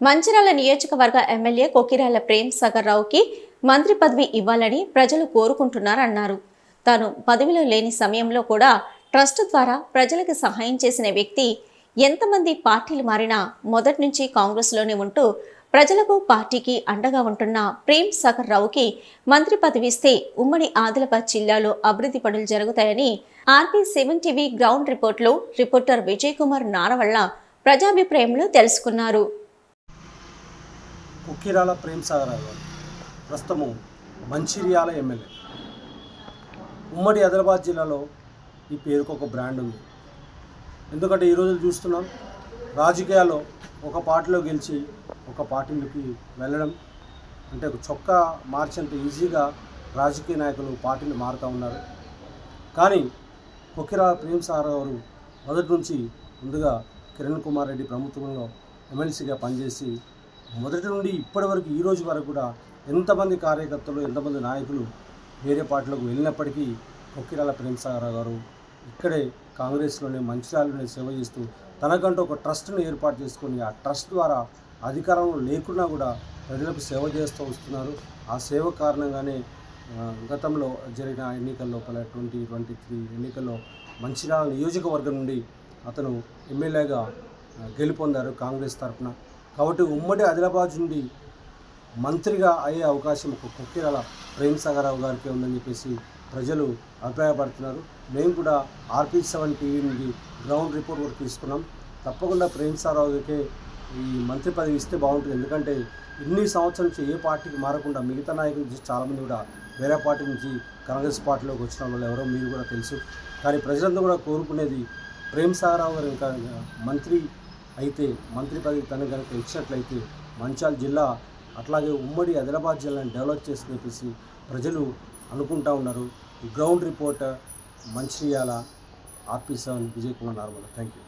మంచిర్యాల నియోజకవర్గ ఎమ్మెల్యే కొకిరాల ప్రేమ్ సాగర్ రావుకి మంత్రి పదవి ఇవ్వాలని ప్రజలు కోరుకుంటున్నారన్నారు. తాను పదవిలో లేని సమయంలో కూడా ట్రస్ట్ ద్వారా ప్రజలకు సహాయం చేసిన వ్యక్తి. ఎంతమంది పార్టీలు మారినా మొదటి నుంచి కాంగ్రెస్లోనే ఉంటూ ప్రజలకు పార్టీకి అండగా ఉంటున్న ప్రేమ్ సాగర్ రావుకి మంత్రి పదవి ఇస్తే ఉమ్మడి ఆదిలాబాద్ జిల్లాలో అభివృద్ధి పనులు జరుగుతాయని RP7 టీవీ గ్రౌండ్ రిపోర్ట్లో రిపోర్టర్ విజయ్ కుమార్ నారవళ్ళ ప్రజాభిప్రాయంలో తెలుసుకున్నారు. కొకిరాల ప్రేమ్ సాగర్ గారు ప్రస్తుతము మంచిర్యాల ఎమ్మెల్యే. ఉమ్మడి ఆదిలాబాద్ జిల్లాలో ఈ పేరుకు ఒక బ్రాండ్ ఉంది. ఎందుకంటే ఈరోజు చూస్తున్నాం, రాజకీయాల్లో ఒక పార్టీలో గెలిచి ఒక పార్టీలోకి వెళ్ళడం అంటే ఒక చొక్కా మార్చేంత ఈజీగా రాజకీయ నాయకులు పార్టీలు మారుతూ ఉన్నారు. కానీ కొకిరాల ప్రేమ్ సాగర్ గారు మొదటి నుంచి ముందుగా కిరణ్ కుమార్ రెడ్డి ప్రభుత్వంలో ఎమ్మెల్సీగా పనిచేసి మొదటి నుండి ఇప్పటి వరకు ఈ రోజు వరకు కూడా ఎంతమంది కార్యకర్తలు ఎంతమంది నాయకులు వేరే పార్టీలకు వెళ్ళినప్పటికీ కొకిరాల ప్రేమ్ సాగర్ గారు ఇక్కడే కాంగ్రెస్లోనే మంచిర్యాలలోనే సేవ చేస్తూ తనకంటూ ఒక ట్రస్ట్ను ఏర్పాటు చేసుకొని ఆ ట్రస్ట్ ద్వారా అధికారంలో లేకున్నా కూడా ప్రజలకు సేవ చేస్తూ వస్తున్నారు. ఆ సేవ కారణంగానే గతంలో జరిగిన ఎన్నికల లోపల 2023 ఎన్నికల్లో మంచిర్యాల నియోజకవర్గం నుండి అతను ఎమ్మెల్యేగా గెలుపొందారు కాంగ్రెస్ తరఫున. కాబట్టి ఉమ్మడి ఆదిలాబాద్ నుండి మంత్రిగా అయ్యే అవకాశం ఒక కొకిరాల ప్రేమ్ సాగర్ రావు గారికి ఉందని చెప్పేసి ప్రజలు అభిప్రాయపడుతున్నారు. మేము కూడా RP7 టీవీ నుండి గ్రౌండ్ రిపోర్ట్ కూడా తీసుకున్నాం. తప్పకుండా ప్రేమ్ సాగర్ రావుకే ఈ మంత్రి పదవి ఇస్తే బాగుంటుంది. ఎందుకంటే ఇన్ని సంవత్సరాల నుంచి ఏ పార్టీకి మారకుండా మిగతా నాయకుల నుంచి చాలామంది కూడా వేరే పార్టీ నుంచి కాంగ్రెస్ పార్టీలోకి వచ్చిన వాళ్ళు ఎవరో మీరు కూడా తెలుసు. కానీ ప్రజలందరూ కూడా కోరుకునేది ప్రేమ్ సాగర్ రావు గారు ఇంకా మంత్రి అయితే మంత్రి పదవి తనకు కనుక ఇచ్చినట్లయితే మంచిర్యాల జిల్లా అట్లాగే ఉమ్మడి ఆదిలాబాద్ జిల్లాని డెవలప్ చేసి చెప్పేసి ప్రజలు అనుకుంటా ఉన్నారు. Ground reporter Mancherial RP7 Vijay Kumar normal. Thank you.